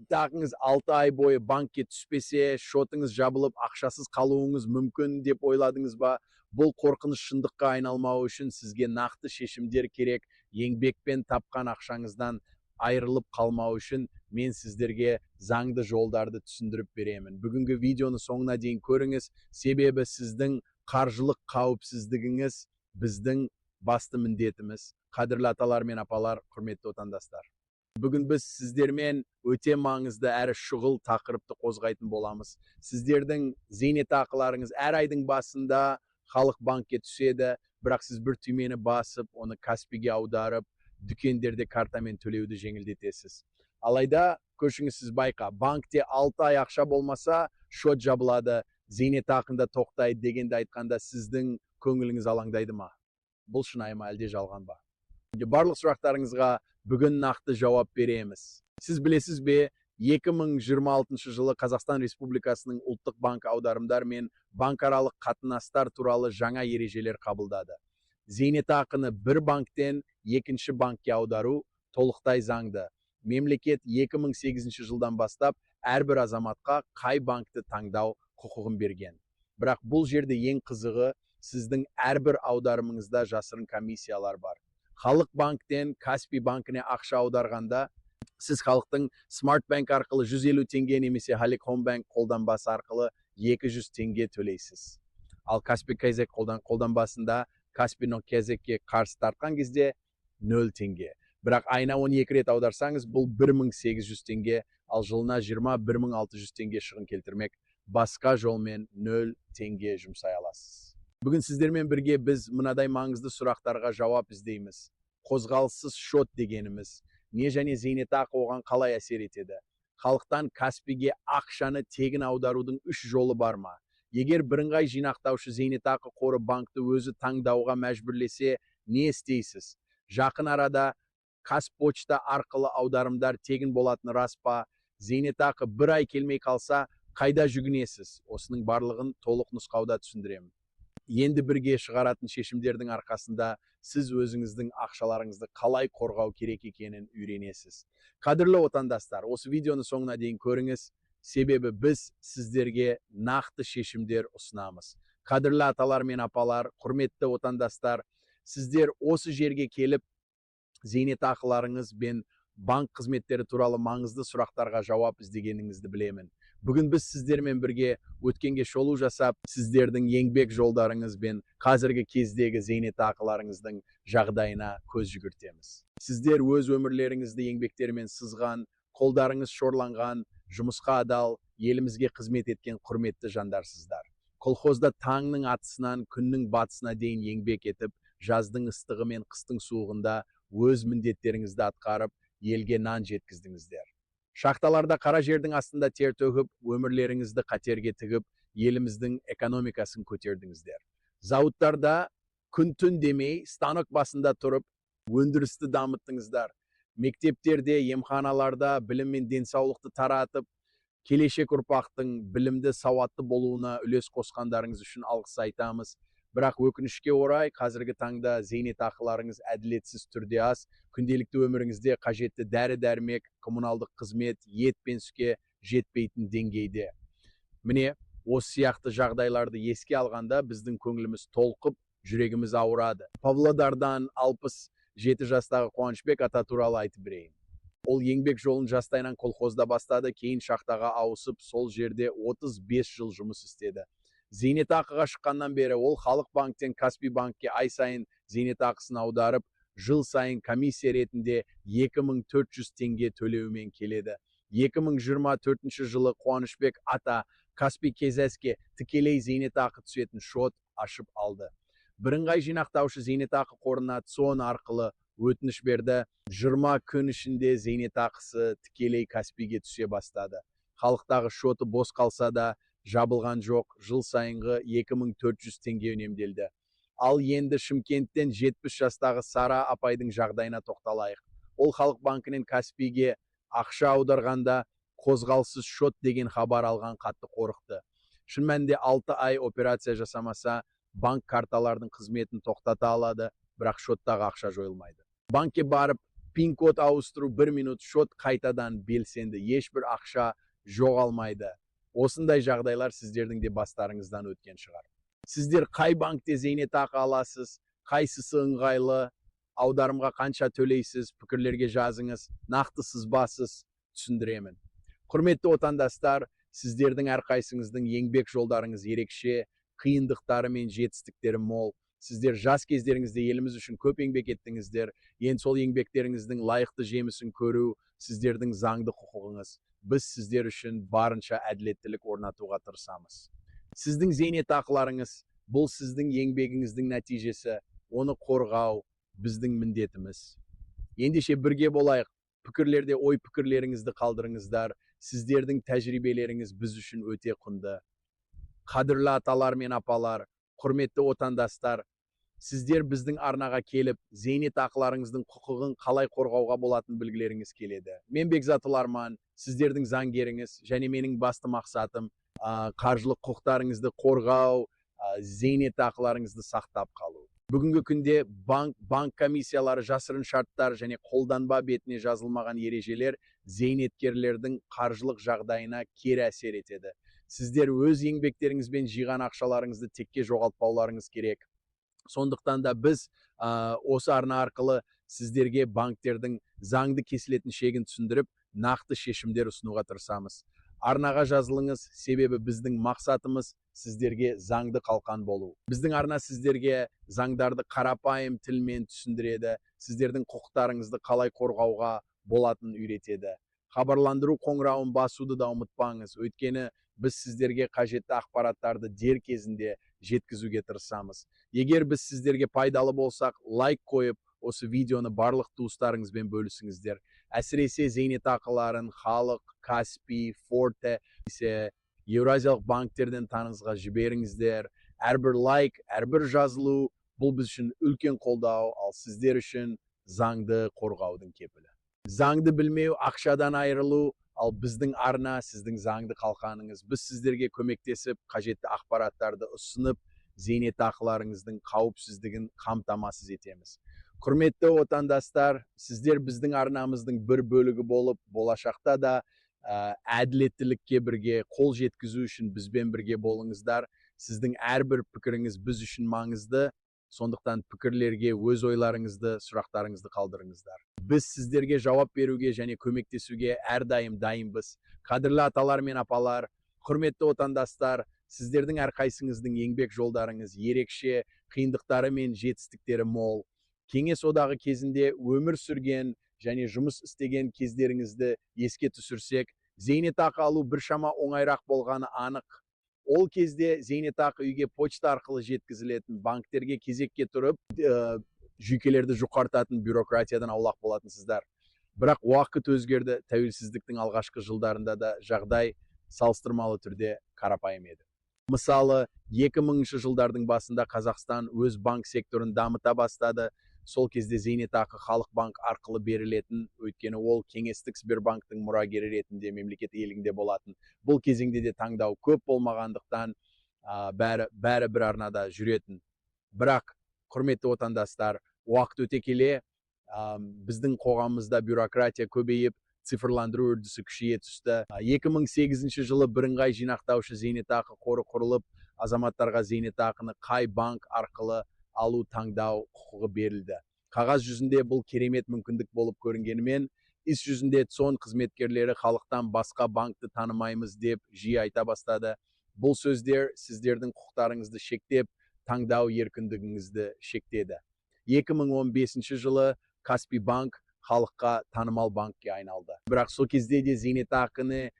зейнетақыңыз 6 ай бойы банкке түспесе, шотыңыз жабылып, ақшасыз қалуыңыз мүмкін деп ойладыңыз ба? Бұл қорқыныш шындыққа айналмауы үшін сізге нақты шешімдер керек. Еңбекпен тапқан ақшаңыздан айырылып қалмау үшін мен сіздерге заңды жолдарды түсіндіріп беремін. Бүгінгі видеоны соңына дейін көріңіз, себебі сіздің қаржылық қауіпсіздігіңіз біздің басты міндетіміз. Қадірлі аталар мен апалар, құрметті отандастар. Бүгін біз сіздермен өте маңызды әрі шұғыл тақырыпты қозғайтын боламыз. Сіздердің зейнетақыларыңыз әр айдың басында халық банкке түседі, бірақ сіз бір түймені басып, оны Каспиге аударып, дүкендерде картамен төлеуді жеңілдетесіз. Алайда, көшіңіз сіз байқа, банкте 6 ай ақша болмаса, шот жабылады, зейнетақында тоқтайды дегенді айтқанда сіздің көңіліңіз алаңдайды ма? Бұл шынайы ма, әлде жалған ба? Барлық сұрақтарыңызға бүгін нақты жауап береміз. Сіз білесіз бе, 2026 жылы Қазақстан Республикасының ұлттық банк аударымдар мен банкаралық қатынастар туралы жаңа ережелер қабылдады. Зейнетақыны бір банктен екінші банкке аудару толықтай заңды. Мемлекет 2008 жылдан бастап әрбір азаматқа қай банкты таңдау құқығын берген. Бірақ бұл жерде ең қызығы, сіздің әрбір аударымыңызда жасырын комиссиялар бар. Халық банктен Каспи банкіне ақша аударғанда, сіз халықтың Smart Bank арқылы 150 теңге немесе Halik Home Bank қолданбасы арқылы 200 теңге төлейсіз. Ал Каспи Кезек қолданбасында Каспи.Кезекке қарсы тартқан кезде 0 теңге. Бірақ айына 12 рет аударсаңыз, бұл 1800 теңге, ал жылына 21.600 теңге шығын келтірмек. Басқа жолмен 0 теңге жұмсай аласыз. Бүгін сіздермен бірге біз мынадай маңызды сұрақтарға жауап іздейміз. Қозғалыссыз шот дегеніміз не және зейнетақы оған қалай әсер етеді? Халықтан Каспиге ақшаны тегін аударудың 3 жолы бар ма? Егер бірыңғай жинақтаушы зейнетақы қоры банкты өзі таңдауға мәжбүрлесе, не істейсіз? Жақын арада Қазпочта арқылы аударымдар тегін болатыны рас па? Зейнетақы бір ай келмей қалса, қайда жүгінесіз? Осының барлығын толық нұсқауда түсіндіремін. Енді бірге шығаратын шешімдердің арқасында сіз өзіңіздің ақшаларыңызды қалай қорғау керек екенін үйренесіз. Қадірлі отандастар, осы видеоны соңына дейін көріңіз, себебі біз сіздерге нақты шешімдер ұсынамыз. Қадірлі аталар мен апалар, құрметті отандастар, сіздер осы жерге келіп, зейнетақыларыңыз бен банк қызметтері туралы маңызды сұрақтарға жауап іздегеніңізді білемін. Бүгін біз сіздермен бірге өткенге шолу жасап, сіздердің еңбек жолдарыңыз бен қазіргі кездегі зейнетақыларыңыздың жағдайына көз жүгіртеміз. Сіздер өз өмірлеріңізді еңбектермен сызған, қолдарыңыз шорланған, жұмысқа адал, елімізге қызмет еткен құрметті жандарсыздар. Колхозда таңның атысынан күннің батысына дейін еңбек етіп, жаздың ыстығы мен қыстың суығында өз міндеттеріңізді атқарып, елге нан жеткіздіңіздер. Шахталарда қара жердің астында тер төгіп, өмірлеріңізді қатерге тігіп, еліміздің экономикасын көтердіңіздер. Зауыттарда күн-түн демей, станок басында тұрып, өндірісті дамыттыңыздар. Мектептерде, емханаларда білім мен денсаулықты таратып, келешек ұрпақтың білімді, сауатты болуына үлес қосқандарыңыз үшін алғыс айтамыз. Бірақ өкінішке орай, қазіргі таңда зейнетақыларыңыз әділетсіз түрде аз, күнделікті өміріңізде қажетті дәрі-дәрмек, коммуналдық қызмет, ет пен сүтке жетпейтін деңгейде. Міне, осы сияқты жағдайларды еске алғанда біздің көңіліміз толқып, жүрегіміз ауырады. Павлодардан 67 жастағы Қуанышбек ата туралы айтып берейін. Ол еңбек жолын жастайынан колхозда бастады, кейін шахтаға ауысып, сол жерде 35 жыл жұмыс істеді. Зейнетақыға шыққаннан бері ол халық банктен Каспи банкке ай сайын зейнетақысын аударып, жыл сайын комиссия ретінде 2400 теңге төлеумен келеді. 2024 жылы Қуанышбек ата Каспи Кезеске тікелей зейнетақы түсетін шот ашып алды. Бірыңғай жинақтаушы зейнетақы қорына ЦОН арқылы өтініш берді. 20 күн ішінде зейнетақысы тікелей Каспиге түсе бастады. Халықтағы шоты бос қалса да, жабылған жоқ, жыл сайынғы 2400 теңге үнемделді. Ал енді Шымкенттен 70 жастағы Сара апайдың жағдайына тоқталайық. Ол халық банкінен Каспиге ақша аударғанда қозғалыссыз шот деген хабар алған қатты қорықты. Шын мәнінде 6 ай операция жасамаса, банк карталардың қызметін тоқтата алады, бірақ шоттағы ақша жойылмайды. Банкке барып, pin kod ауыстыру 1 минут, шот қайтадан белсенді, ешбір ақша жоғалмайды. Осындай жағдайлар сіздердің де бастарыңыздан өткен шығар. Сіздер қай банкте зейнетақы аласыз, қайсысы ыңғайлы, аударымға қанша төлейсіз, пікірлерге жазыңыз, нақты сызбасыз, түсіндіремін. Құрметті отандастар, сіздердің әрқайсыңыздың еңбек жолдарыңыз ерекше, қиындықтары мен жетістіктері мол. Сіздер жас кездеріңізде еліміз үшін көп еңбек еттіңіздер. Енді сол еңбектеріңіздің лайықты жемісін көру сіздердің заңды құқығыңыз. Біз сіздер үшін барынша әділеттілік орнатуға тырысамыз. Сіздің зейнетақыларыңыз бұл сіздің еңбегіңіздің нәтижесі, оны қорғау біздің міндетіміз. Ендеше бірге болайық, пікірлерде ой пікірлеріңізді қалдырыңыздар. Сіздердің тәжірибелеріңіз біз үшін өте құнды. Қадірлі аталар мен апалар, құрметті отандастар, сіздер біздің арнаға келіп, зейнетақыларыңыздың құқығын қалай қорғауға болатын білгілеріңіз келеді. Мен Бекзат Ұларман, сіздердің заңгеріңіз, және менің басты мақсатым қаржылық құқықтарыңызды қорғау, зейнетақыларыңызды сақтап қалу. Бүгінгі күнде банк комиссиялары, жасырын шарттар және қолданба бетіне жазылмаған ережелер зейнеткерлердің қаржылық жағдайына кері әсер етеді. Сіздер өз еңбектеріңізбен жиған ақшаларыңызды текке жоғалтпауларыңыз керек. Сондықтан да біз осы арна арқылы сіздерге банктердің заңды кесілетін шегін түсіндіріп, нақты шешімдер ұсынуға тырысамыз. Арнаға жазылыңыз, себебі біздің мақсатымыз сіздерге заңды қалқан болу. Біздің арна сіздерге заңдарды қарапайым тілмен түсіндіреді, сіздердің құқықтарыңызды қалай қорғауға болатынын үйретеді. Хабарландыру қоңырауын басуды да ұмытпаңыз, өйткені біз сіздерге қажетті ақпараттарды дер кезінде жеткізуге тырысамыз. Егер біз сіздерге пайдалы болсақ, лайк қойып, осы видеоны барлық туыстарыңызбен бөлісіңіздер. Әсіресе зейнетақыларын Халық, Каспий, Форте, Еуразиялық банктерден таныңызға жіберіңіздер. Әрбір лайк, әрбір жазылу бұл біз үшін үлкен қолдау, ал сіздер үшін заңды қорғаудың кепілі. Заңды білмеу, ақшадан айырылу, ал біздің арна сіздің заңды қалқаныңыз. Біз сіздерге көмектесіп, қажетті ақпараттарды ұсынып, зейнетақыларыңыздың қауіпсіздігін қамтамасыз етеміз. Құрметті отандастар, сіздер біздің арнамыздың бір бөлігі болып, болашақта да әділеттілікке бірге қол жеткізу үшін бізбен бірге болыңыздар. Сіздің әрбір пікіріңіз біз үшін маңызды. Сондықтан пікірлерге өз ойларыңызды, сұрақтарыңызды қалдырыңыздар. Біз сіздерге жауап беруге және көмектесуге әрдайым дайынбыз. Қадірлі аталар мен апалар, құрметті отандастар, сіздердің әрқайсыңыздың еңбек жолдарыңыз ерекше, қиындықтары мен жетістіктері мол. Кеңес одағы кезінде өмір сүрген және жұмыс істеген кездеріңізді еске түсірсек, зейнетақы алу біршама оңайырақ болғаны анық. Ол кезде зейнетақы үйге почта арқылы жеткізілетін, банктерге кезекке тұрып, жүйкелерді жұқартатын бюрократиядан аулақ болатынсыздар. Бірақ уақыт өзгерді, тәуелсіздіктің алғашқы жылдарында да жағдай салыстырмалы түрде қарапайым еді. Мысалы, 2000 жылдардың басында Қазақстан өз банк секторын дамыта бастады. Сол кезде зейнетақы Халық банк арқылы берілетін, өйткені ол кеңестік Сбербанктың мұрагері ретінде мемлекет иелігінде болатын. Бұл кезеңде де таңдау көп болмағандықтан бәрі бір арнада жүретін. Бірақ, құрметті отандастар, уақыт өте келе біздің қоғамымызда бюрократия көбейіп, цифрландыру үрдісі күшейе түсті. 2008 жылы бірыңғай жинақтаушы зейнетақы қоры құрылып, азаматтарға зейнетақыны қай банк арқылы алу таңдау құқығы берілді. Қағаз жүзінде бұл керемет мүмкіндік болып көрінгенімен, іс жүзінде ЦОН қызметкерлері халықтан басқа банкты танымаймыз деп жиі айта бастады. Бұл сөздер сіздердің құқықтарыңызды шектеп, таңдау еркіндігіңізді шектеді. 2015 жылы Каспий банк халыққа танымал банкке айналды. Бірақ сол кезде де зейнетақыны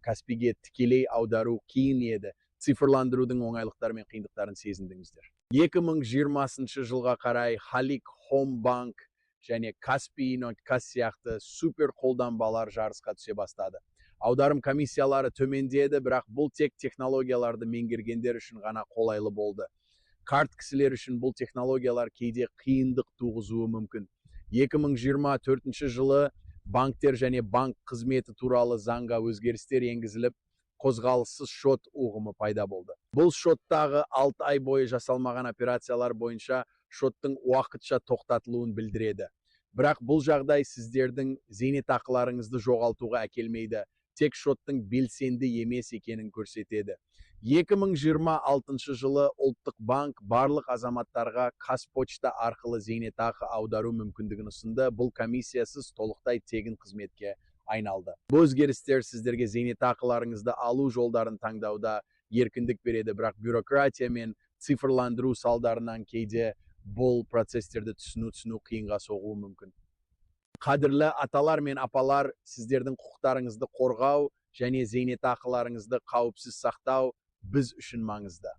Каспийге тікелей аудару қиын еді. Цифрландырудың оңайлықтары мен қиындықтарын сезіндіңіздер. 2020 жылға қарай Халық Home Bank және Каспий сияқты супер қолданбалар жарысқа түсе бастады. Аударым комиссиялары төмендеді, бірақ бұл тек технологияларды меңгергендер үшін ғана қолайлы болды. Карт кісілер үшін бұл технологиялар кейде қиындық туғызуы мүмкін. 2024 жылы банктер және банк қызметі туралы заңға өзгерістер енгізіліп, қозғалыссыз шот ұғымы пайда болды. Бұл шоттағы 6 ай бойы жасалмаған операциялар бойынша шоттың уақытша тоқтатылуын білдіреді. Бірақ бұл жағдай сіздердің зейнетақыларыңызды жоғалтуға әкелмейді, тек шоттың белсенді емес екенін көрсетеді. 2026 жылы Ұлттық банк барлық азаматтарға Қазпочта арқылы зейнетақы аудару мүмкіндігін ұсынды. Бұл комиссиясыз толықтай тегін қызметке айналды. Бұл өзгерістер сіздерге зейнетақыларыңызды алу жолдарын таңдауда еркіндік береді, бірақ бюрократия мен цифрландыру салдарынан кейде бұл процестерді түсіну қиынға соғуы мүмкін. Қадірлі аталар мен апалар, сіздердің құқықтарыңызды қорғау және зейнетақыларыңызды қауіпсіз сақтау біз үшін маңызды.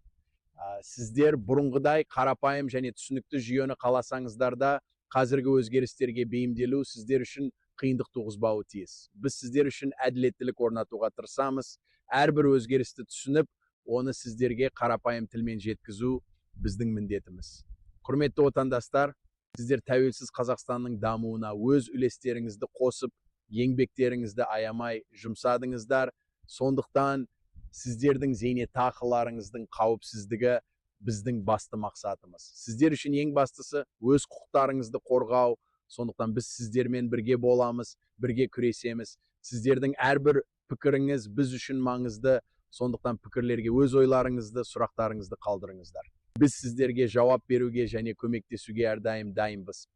Сіздер бұрынғыдай қарапайым және түсінікті жүйені қаласаңыздар да, қазіргі өзгерістерге бейімделу сіздер үшін қиындық туғызбауы тиіс. Біз сіздер үшін әділеттілік орнатуға тырысамыз. Әрбір өзгерісті түсініп, оны сіздерге қарапайым тілмен жеткізу біздің міндетіміз. Құрметті отандастар, сіздер тәуелсіз Қазақстанның дамуына өз үлестеріңізді қосып, еңбектеріңізді аямай жұмсадыңыздар. Сондықтан сіздердің зейнетақыларыңыздың қауіпсіздігі біздің басты мақсатымыз. Сіздер үшін ең бастысы өз құқықтарыңызды қорғау. Сондықтан біз сіздермен бірге боламыз, бірге күресеміз. Сіздердің әрбір пікіріңіз біз үшін маңызды. Сондықтан пікірлерге өз ойларыңызды, сұрақтарыңызды қалдырыңыздар. Біз сіздерге жауап беруге және көмектесуге әрдайым дайынбыз.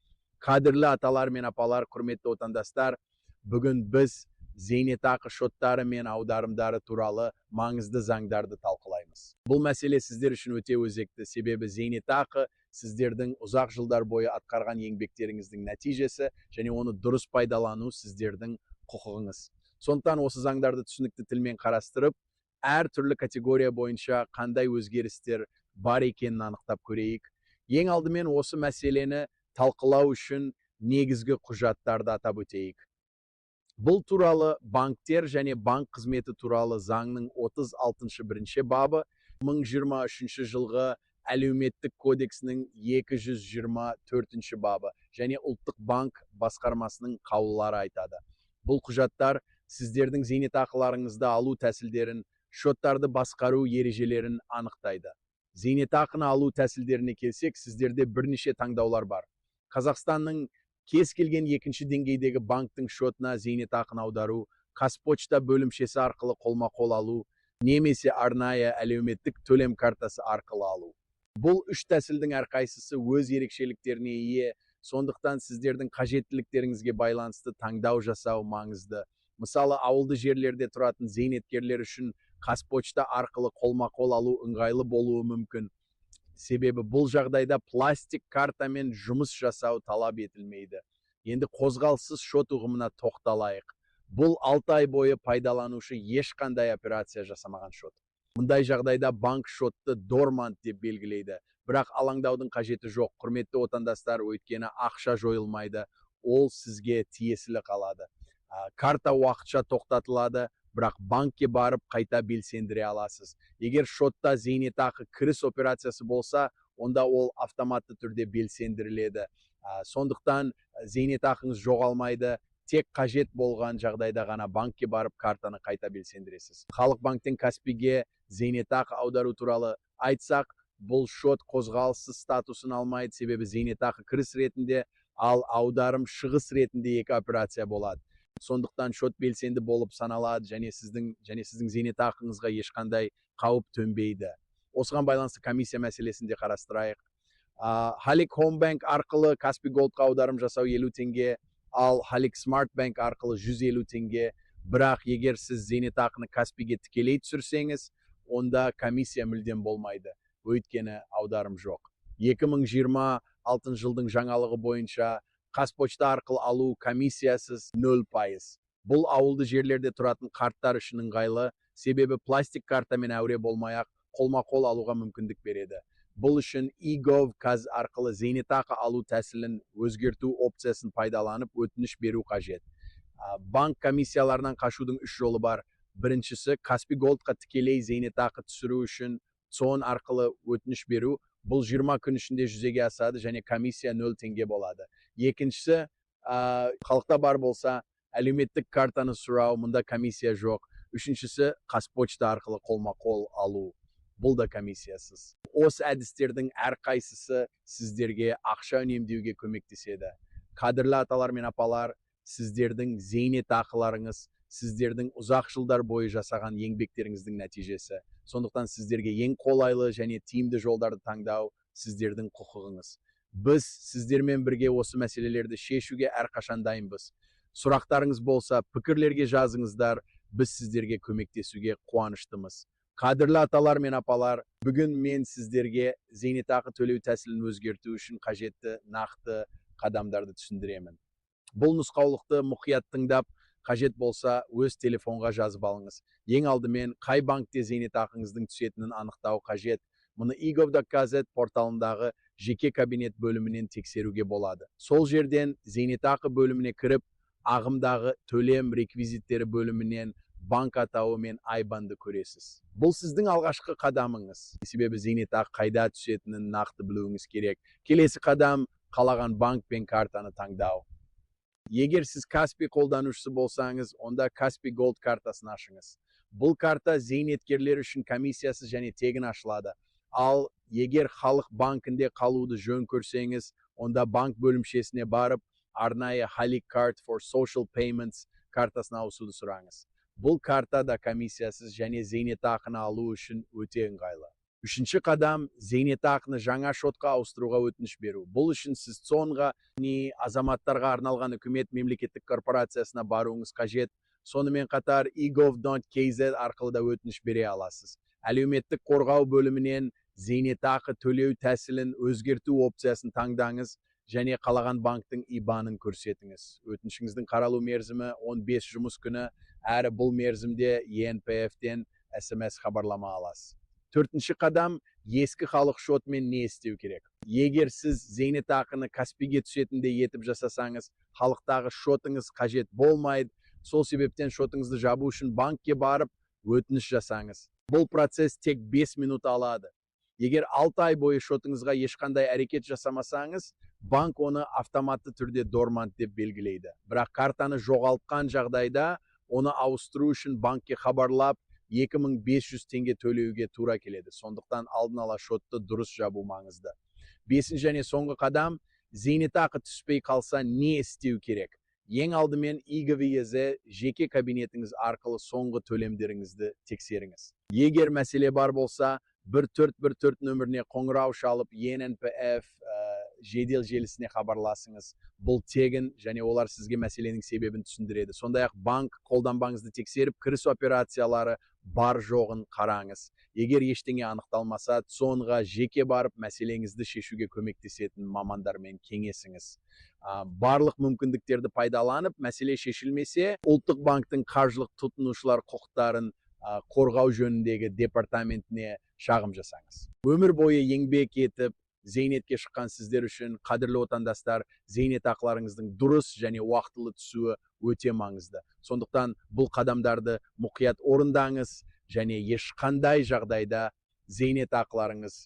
Қадірлі аталар мен апалар, құрметті отандастар, бүгін біз зейнетақы шоттары мен аударымдары туралы маңызды заңдарды талқылаймыз. Бұл мәселе сіздер үшін өте өзекті, себебі зейнетақы сіздердің ұзақ жылдар бойы атқарған еңбектеріңіздің нәтижесі және оны дұрыс пайдалану сіздердің құқығыңыз. Сондықтан осы заңдарды түсінікті тілмен қарастырып, әр түрлі категория бойынша қандай өзгерістер бар екенін анықтап көрейік. Ең алдымен осы мәселені талқылау үшін негізгі құжаттарды атап өтейік. Бұл туралы банктер және банк қызметі туралы заңның 36-шы бірінші бабы 2023 жылғы әлеуметтік кодексінің 224-ші бабы және ұлттық банк басқармасының қаулылары айтады. Бұл құжаттар сіздердің зейнетақыларыңызды алу тәсілдерін, шоттарды басқару ережелерін анықтайды. Зейнетақыны алу тәсілдеріне келсек, сіздерде бірнеше таңдаулар бар. Қазақстанның кез келген екінші деңгейдегі банктың шотына зейнетақыны аудару, Қазпочта бөлімшесі арқылы қолма-қол алу, немесе арнайы әлеуметтік төлем картасы арқылы алу. Бұл үш тәсілдің әрқайсысы өз ерекшеліктеріне ие, сондықтан сіздердің қажеттіліктеріңізге байланысты таңдау жасау маңызды. Мысалы, ауылды жерлерде тұратын зейнеткерлер үшін Қазпочта арқылы қолма-қол алу ыңғайлы болуы мүмкін. Себебі бұл жағдайда пластик картамен жұмыс жасау талап етілмейді. Енді қозғалыссыз шот ұғымына тоқталайық. Бұл 6 ай бойы пайдаланушы ешқандай операция жасамаған шот. Мұндай жағдайда банк шотты дормант деп белгілейді. Бірақ алаңдаудың қажеті жоқ, құрметті отандастар, өйткені ақша жойылмайды, ол сізге тиесілі қалады. Карта уақытша тоқтатылады, бірақ банкке барып қайта белсендіре аласыз. Егер шотта зейнетақы кіріс операциясы болса, онда ол автоматты түрде белсендіріледі. Сондықтан зейнетақыңыз жоғалмайды, тек қажет болған жағдайда ғана банкке барып картаны қайта белсендіресіз. Халық банктен Каспиге зейнетақы аудару туралы айтсақ, бұл шот қозғалыссыз статусын алмайды, себебі зейнетақы кіріс ретінде, ал аударым шығыс ретінде екі операция болады. Сондықтан шот белсенді болып саналады және сіздің зейнетақыңызға ешқандай қауіп төнбейді. Осыған байланысты комиссия мәселесін де қарастырайық. Halik Home Bank арқылы Каспи Голдқа аударым жасау 50 теңге, ал Halik Smart Bank арқылы 150 теңге. Бірақ егер сіз зейнетақыны Каспиге тікелей түсірсеңіз, онда комиссия мүлдем болмайды, өйткені аударым жоқ. 2026 жылдың жаңалығы бойынша Қазпочта арқылы алу комиссиясыз 0%. Бұл ауылды жерлерде тұратын қарттар үшін ыңғайлы, себебі пластик картамен әуре болмай-ақ қолма-қол алуға мүмкіндік береді. Бұл үшін e-gov.kaz арқылы зейнетақы алу тәсілін өзгерту опциясын пайдаланып өтініш беру қажет. Банк комиссияларынан қашудың 3 жолы бар. Біріншісі, Каспи Голдқа тікелей зейнетақы түсіру үшін ЦОН арқылы өтініш беру. Бұл 20 күн ішінде жүзеге асады және комиссия 0 теңге болады. Екіншісі, халықта бар болса, әлеуметтік картаны сұрау, мұнда комиссия жоқ. Үшіншісі, Қазпочта арқылы қолма-қол алу. Бұл да комиссиясыз. Осы әдістердің әрқайсысы сіздерге ақша үнемдеуге көмектеседі. Қадірлі аталар мен апалар, сіздердің зейнетақыларыңыз, сіздердің ұзақ жылдар бойы жасаған еңбектеріңіздің нәтижесі. Сондықтан сіздерге ең қолайлы және тиімді жолдарды таңдау сіздердің құқығыңыз. Біз сіздермен бірге осы мәселелерді шешуге әрқашан дайынбыз. Сұрақтарыңыз болса, пікірлерге жазыңыздар, біз сіздерге көмектесуге қуаныштымыз. Қадірлі аталар мен апалар, бүгін мен сіздерге зейнетақы төлеу тәсілін өзгерту үшін қажетті нақты қадамдарды түсіндіремін. Бұл нұсқаулықты мұқият тыңдап, қажет болса өз телефонға жазып алыңыз. Ең алдымен қай банкте зейнетақыңыздың түсетінін анықтау қажет. Мұны egov.kz порталындағы жеке кабинет бөлімінен тексеруге болады. Сол жерден зейнетақы бөліміне кіріп, ағымдағы төлем реквизиттері бөлімінен банк атауы мен IBAN-ды көресіз. Бұл сіздің алғашқы қадамыңыз. Себебі зейнетақы қайда түсетінін нақты білуіңіз керек. Келесі қадам қалаған банк пен картаны таңдау. Егер сіз Каспи қолданушысы болсаңыз, онда Каспи Gold картасын ашыңыз. Бұл карта зейнеткерлер үшін комиссиясыз және тегін ашылады. Ал егер халық банкінде қалуды жөн көрсеңіз, онда банк бөлімшесіне барып, арнайы Halik Card for Social Payments картасына ауысуды сұраңыз. Бұл карта да комиссиясыз және зейнетақыны алу үшін өте ыңғайлы. Үшінші қадам зейнетақыны жаңа шотқа ауыстыруға өтініш беру. Бұл үшін сіз ЦОНға не азаматтарға арналған үкімет мемлекеттік корпорациясына баруыңыз қажет. Сонымен қатар egov.kz арқылы да өтініш бере аласыз. Әлеуметтік қорғау бөлімінен зейнетақы төлеу тәсілін өзгерту опциясын таңдаңыз және қалаған банктың IBAN-ын көрсетіңіз. Өтінішіңіздің қаралу мерзімі 15 жұмыс күні, әрі бұл мерзімде ENPF-тен SMS хабарлама аласыз. Төртінші қадам ескі халық шотымен не істеу керек. Егер сіз зейнетақыны Каспиге түсетіндей етіп жасасаңыз, халықтағы шотыңыз қажет болмайды. Сол себептен шотыңызды жабу үшін банкке барып, өтініш жасаңыз. Бұл процесс тек 5 минут алады. Егер 6 ай бойы шотыңызға ешқандай әрекет жасамасаңыз, банк оны автоматты түрде дормант деп белгілейді. Бірақ картаны жоғалтқан жағдайда, оны ауыстыру үшін банкке хабарлап, 2500 теңге төлеуге тура келеді. Сондықтан алдын ала шотты дұрыс жабу маңызды. Бесінші және соңғы қадам, зейнетақы түспей қалса не істеу керек? Ең алдымен egov.kz жеке кабинетіңіз арқылы соңғы төлемдеріңізді тексеріңіз. Егер мәселе бар болса, 1414 нөміріне қоңырау шалып, ENPF жедел желісіне хабарласыңыз. Бұл тегін және олар сізге мәселенің себебін түсіндіреді. Сондай-ақ банк қолданбаңызды тексеріп, кіріс операциялары бар жоғын қараңыз. Егер ештеңе анықталмаса, ЦОНға жеке барып, мәселеңізді шешуге көмектесетін мамандармен кеңесіңіз. Барлық мүмкіндіктерді пайдаланып, мәселе шешілмесе, ұлттық банктың қаржылық тұтынушылар құқықтарын қорғау жөніндегі департаментіне шағым жасаңыз. Өмір бойы еңбек етіп, зейнетке шыққан сіздер үшін, қадірлі отандастар, зейнетақыларыңыздың дұрыс және уақытылы түсуі өте маңызды. Сондықтан бұл қадамдарды мұқият орындаңыз және ешқандай жағдайда зейнетақыларыңыз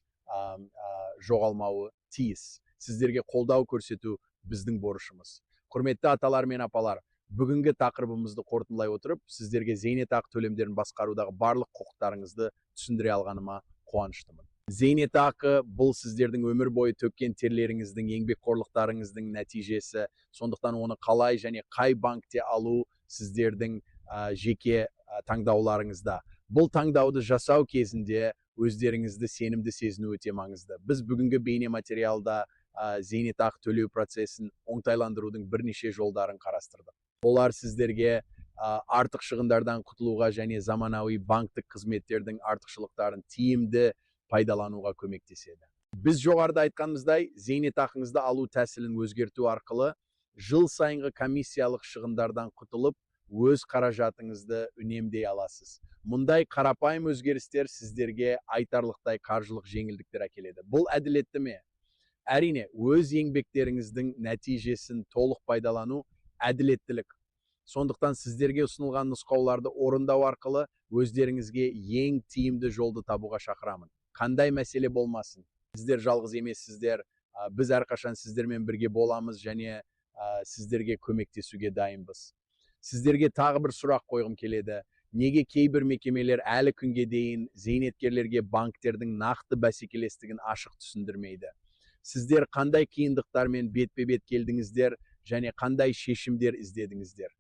жоғалмауы тиіс. Сіздерге қолдау көрсету біздің борышымыз. Құрметті аталар мен апалар, бүгінгі тақырыбымызды қорытындылай отырып, сіздерге зейнетақы төлемдерін басқарудағы барлық құқықтарыңызды түсіндіре алғаныма қуаныштымын. Зейнетақы бұл сіздердің өмір бойы төккен терлеріңіздің, еңбекқорлықтарыңыздың нәтижесі. Сондықтан оны қалай және қай банкте алу сіздердің жеке таңдауларыңызда. Бұл таңдауды жасау кезінде өздеріңізді сенімді сезіну өте маңызды. Біз бүгінгі бейне материалда зейнетақы төлеу процесін оңтайландырудың бірнеше жолдарын қарастырдық. Олар сіздерге артық шығындардан құтылуға және заманауи банктік қызметтердің артықшылықтарын тиімді пайдалануға көмектеседі. Біз жоғарыда айтқанымыздай, зейнетақыңызды алу тәсілін өзгерту арқылы жыл сайынғы комиссиялық шығындардан құтылып, өз қаражатыңызды үнемдей аласыз. Мұндай қарапайым өзгерістер сіздерге айтарлықтай қаржылық жеңілдіктер әкеледі. Бұл әділетті ме? Әрине, өз еңбектеріңіздің нәтижесін толық пайдалану әділеттілік. Сондықтан сіздерге ұсынылған нұсқауларды орындау арқылы өздеріңізге ең тиімді жолды табуға шақырамын. Қандай мәселе болмасын, сіздер жалғыз емессіздер, біз әрқашан сіздермен бірге боламыз және сіздерге көмектесуге дайынбыз. Сіздерге тағы бір сұрақ қойғым келеді. Неге кейбір мекемелер әлі күнге дейін зейнеткерлерге банктердің нақты бәсекелестігін ашық түсіндірмейді? Сіздер қандай қиындықтармен бетпе-бет келдіңіздер және қандай шешімдер іздедіңіздер?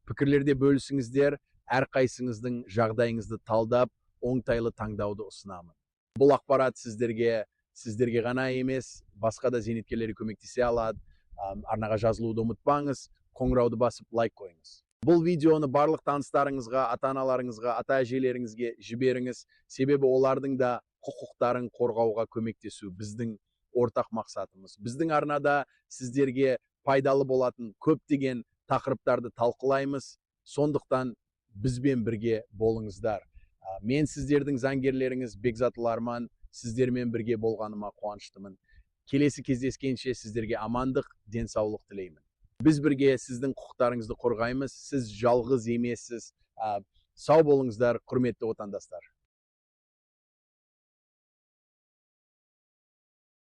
Пікірлерде бөлісіңіздер, әрқайсыңыздың жағдайыңызды талдап, оңтайлы таңдауды ұсынамын. Бұл ақпарат сіздерге ғана емес, басқа да зейнеткерлерге көмектесе алады. Арнаға жазылуды ұмытпаңыз, қоңырауды басып лайк қойыңыз. Бұл видеоны барлық таныстарыңызға, ата-аналарыңызға, ата-әжелеріңізге жіберіңіз, себебі олардың да құқықтарын қорғауға көмектесу біздің ортақ мақсатымыз. Біздің арнада сіздерге пайдалы болатын көптеген тақырыптарды талқылаймыз. Сондықтан бізбен бірге болыңыздар. Мен сіздердің заңгерлеріңіз Бекзат Ларман, сіздермен бірге болғаныма қуаныштымын. Келесі кездескенше сіздерге амандық, денсаулық тілеймін. Біз бірге сіздің құқықтарыңызды қорғаймыз. Сіз жалғыз емессіз. Сау болыңыздар, құрметті отандастар.